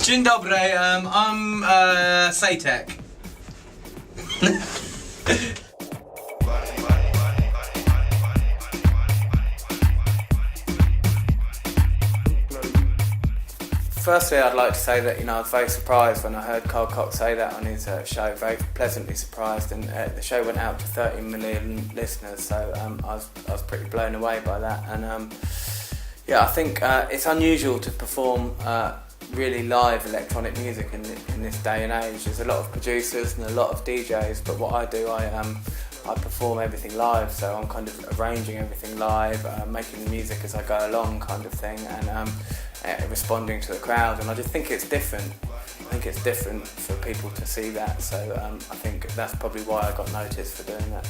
Dzień dobry, I'm Saytek. Firstly, I'd like to say that I was very surprised when I heard Carl Cox say that on his show. Very pleasantly surprised, and the show went out to 30 million listeners. So I was pretty blown away by that. And I think it's unusual to perform really live electronic music in this day and age. There's a lot of producers and a lot of DJs, but what I do, I perform everything live. So I'm kind of arranging everything live, making the music as I go along, kind of thing, and responding to the crowd. And I just think it's different. I think it's different for people to see that. So I think that's probably why I got noticed for doing that.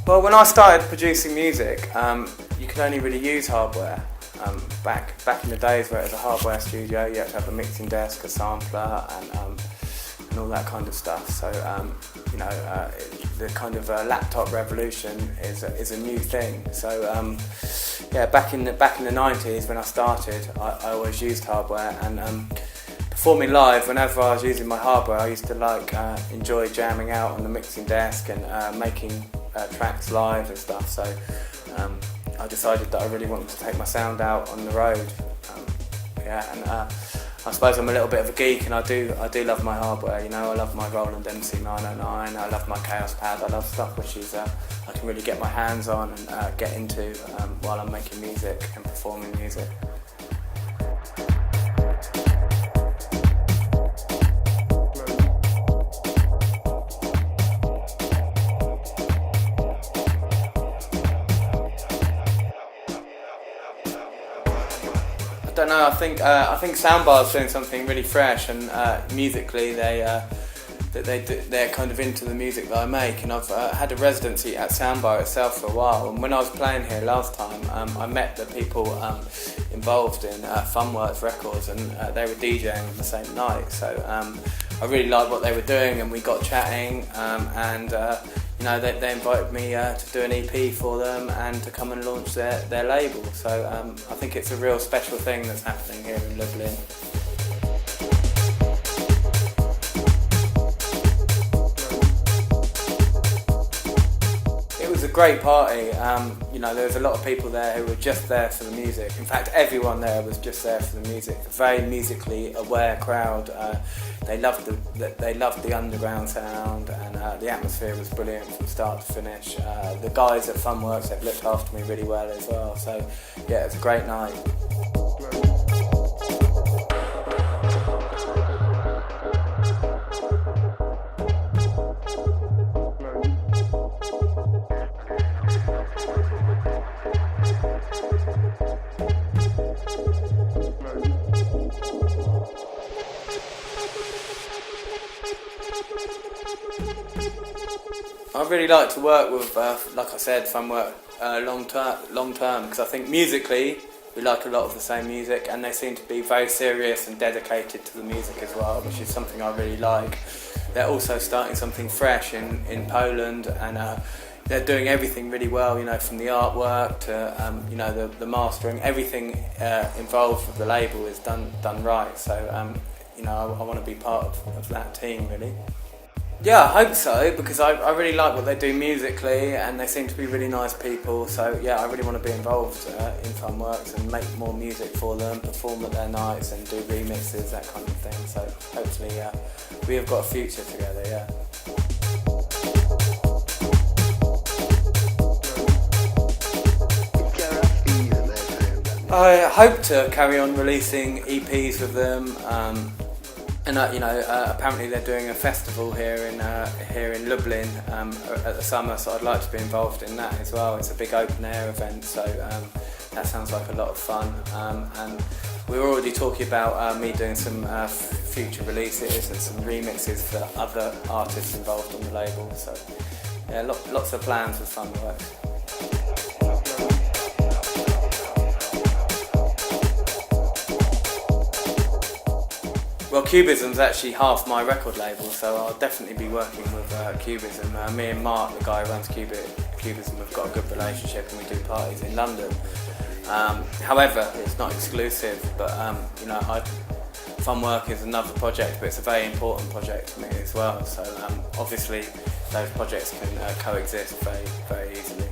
Well, when I started producing music, you could only really use hardware. Back in the days where it was a hardware studio, you had to have a mixing desk, a sampler, and all that kind of stuff. So the kind of laptop revolution is a new thing. So back in the 90s when I started, I always used hardware, and performing live, whenever I was using my hardware, I used to enjoy jamming out on the mixing desk and making tracks live and stuff. So I decided that I really wanted to take my sound out on the road. I suppose I'm a little bit of a geek, and I do love my hardware. I love my Roland MC 909. I love my Chaos Pad. I love stuff which is I can really get my hands on and get into while I'm making music and performing music. I don't know. I think Soundbar's doing something really fresh, and musically they're kind of into the music that I make. And I've had a residency at Soundbar itself for a while. And when I was playing here last time, I met the people involved in Funnwork Records, and they were DJing the same night. So I really liked what they were doing, and we got chatting. They invited me to do an EP for them and to come and launch their label. So I think it's a real special thing that's happening here in Lublin. It was a great party. There was a lot of people there who were just there for the music. In fact, everyone there was just there for the music. A very musically aware crowd. They loved the underground sound, and the atmosphere was brilliant from start to finish. The guys at Funnworks, they've looked after me really well as well. So yeah, it was a great night. I really like to work with, like I said, Funnwork long term, because I think musically we like a lot of the same music, and they seem to be very serious and dedicated to the music as well, which is something I really like. They're also starting something fresh in Poland, and they're doing everything really well. From the artwork to the mastering, everything involved with the label is done right. So I want to be part of that team really. Yeah, I hope so, because I really like what they do musically, and they seem to be really nice people. So yeah, I really want to be involved in Funnworks and make more music for them, perform at their nights and do remixes, that kind of thing. So hopefully we have got a future together, yeah. I hope to carry on releasing EPs with them. Apparently they're doing a festival here in Lublin at the summer, so I'd like to be involved in that as well. It's a big open air event, so that sounds like a lot of fun. And we were already talking about me doing some future releases and some remixes for other artists involved on the label. So yeah, lots of plans with Funnwork. Well, Cubism's actually half my record label, so I'll definitely be working with Cubism. Me and Mark, the guy who runs Cubism, have got a good relationship and we do parties in London. However, it's not exclusive, but Funnwork is another project, but it's a very important project to me as well. So obviously those projects can coexist very, very easily.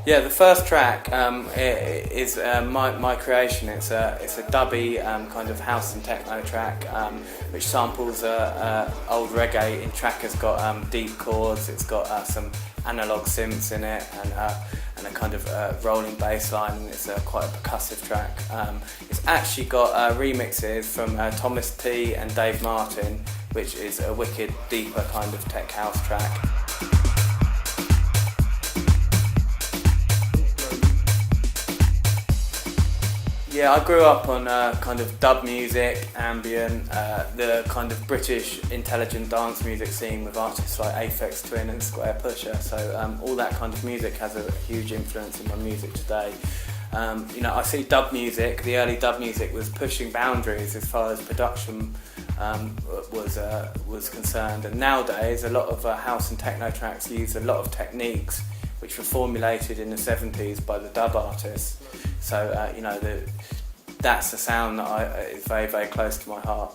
Yeah, the first track is my creation. It's a dubby kind of house and techno track which samples old reggae. In track has got deep chords. It's got some analog synths in it and a kind of rolling bass line. And it's quite a percussive track. It's actually got remixes from Thomas T and Dave Martin, which is a wicked, deeper kind of tech house track. Yeah, I grew up on kind of dub music, ambient, the kind of British intelligent dance music scene with artists like Aphex Twin and Square Pusher. So all that kind of music has a huge influence in my music today. I see dub music, the early dub music was pushing boundaries as far as production was concerned. And nowadays, a lot of house and techno tracks use a lot of techniques which were formulated in the 70s by the dub artists. So, that's the sound that is very, very close to my heart.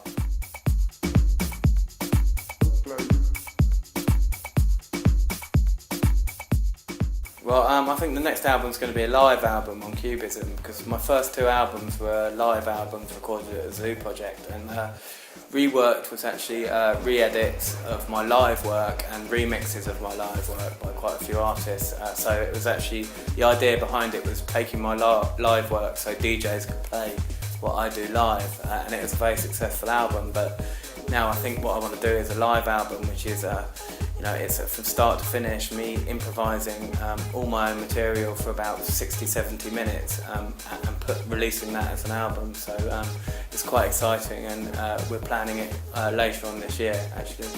Well, I think the next album's going to be a live album on Cubism, because my first two albums were live albums recorded at a zoo project, and Reworked was actually re-edits of my live work and remixes of my live work by quite a few artists. So it was actually, the idea behind it was taking my live work so DJs could play what I do live, and it was a very successful album. But now I think what I want to do is a live album, which is it's from start to finish me improvising all my own material for about 60-70 minutes and releasing that as an album. So it's quite exciting, and we're planning it later on this year actually.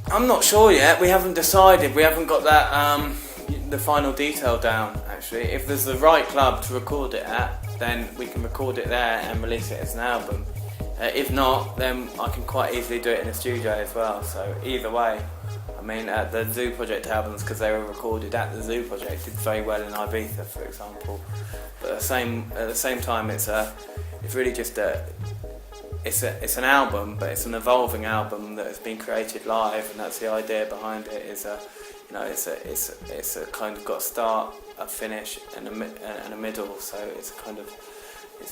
I'm not sure yet. We haven't decided. We haven't got that the final detail down actually. If there's the right club to record it at, then we can record it there and release it as an album. If not, then I can quite easily do it in a studio as well. So either way, I mean, the Zoo Project albums, because they were recorded at the Zoo Project, did very well in Ibiza, for example. But at the same time, it's really just it's an album, but it's an evolving album that has been created live, and that's the idea behind it. It's a kind of got a start, a finish, and a middle. So it's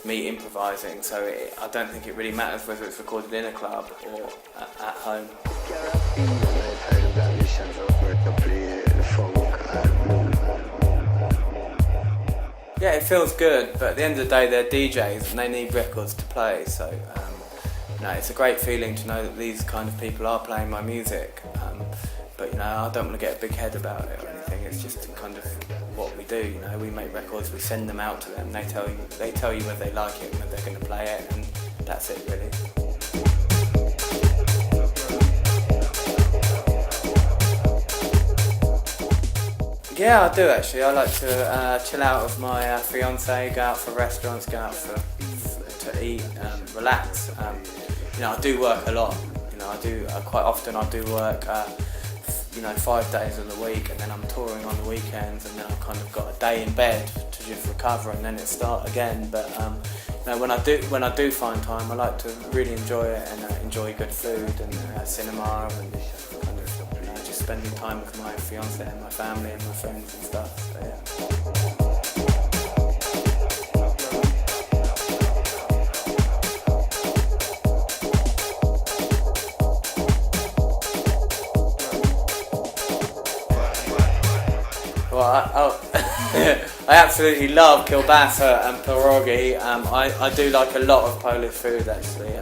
me improvising. So I don't think it really matters whether it's recorded in a club or at home. Yeah, it feels good, but at the end of the day, they're DJs and they need records to play. So. It's a great feeling to know that these kind of people are playing my music, but I don't want to get a big head about it or anything. It's just kind of what we do. We make records, we send them out to them. They tell you whether they like it and whether they're going to play it, and that's it really. Yeah, I do actually. I like to chill out with my fiancée, go out for restaurants, go out to eat, relax. I do work a lot. Quite often I do work 5 days of the week, and then I'm touring on the weekends, and then I've kind of got a day in bed to just recover, and then it start again. But when I do find time, I like to really enjoy it and enjoy good food and cinema and kind of just spending time with my fiancée and my family and my friends and stuff. So, yeah. Well, I absolutely love kielbasa and pierogi. I do like a lot of Polish food actually.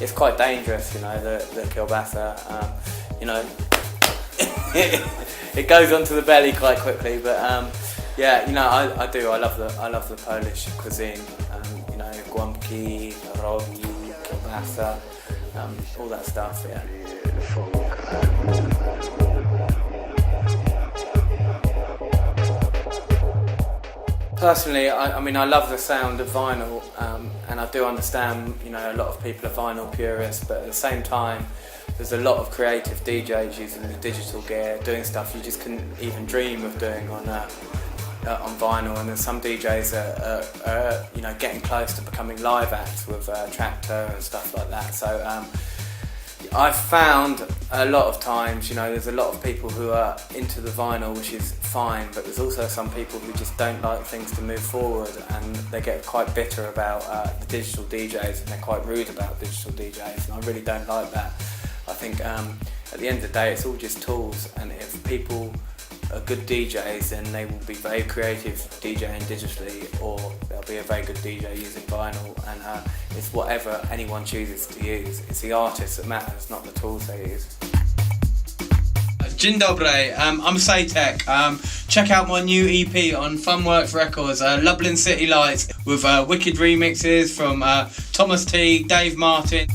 It's quite dangerous, you know, the kielbasa. You know, it goes onto the belly quite quickly. But yeah, you know, I do. I love the Polish cuisine. You know, guamki, pierogi, kielbasa, all that stuff. Yeah. Personally, I mean, I love the sound of vinyl, and I do understand, you know, a lot of people are vinyl purists, but at the same time, there's a lot of creative DJs using the digital gear, doing stuff you just couldn't even dream of doing on vinyl, and then some DJs are you know, getting close to becoming live acts with Tractor and stuff like that. So I've found a lot of times, you know, there's a lot of people who are into the vinyl, which is fine, but there's also some people who just don't like things to move forward, and they get quite bitter about the digital DJs, and they're quite rude about digital DJs, and I really don't like that. I think at the end of the day, it's all just tools, and if people are good DJs, then they will be very creative DJing digitally, or they'll be a very good DJ using vinyl, and it's whatever anyone chooses to use. It's the artist that matters, not the tools they use. Dzień dobry, I'm Saytek. Check out my new EP on Funnwork Records, Lublin City Lights, with wicked remixes from Thomas T, Dave Martin.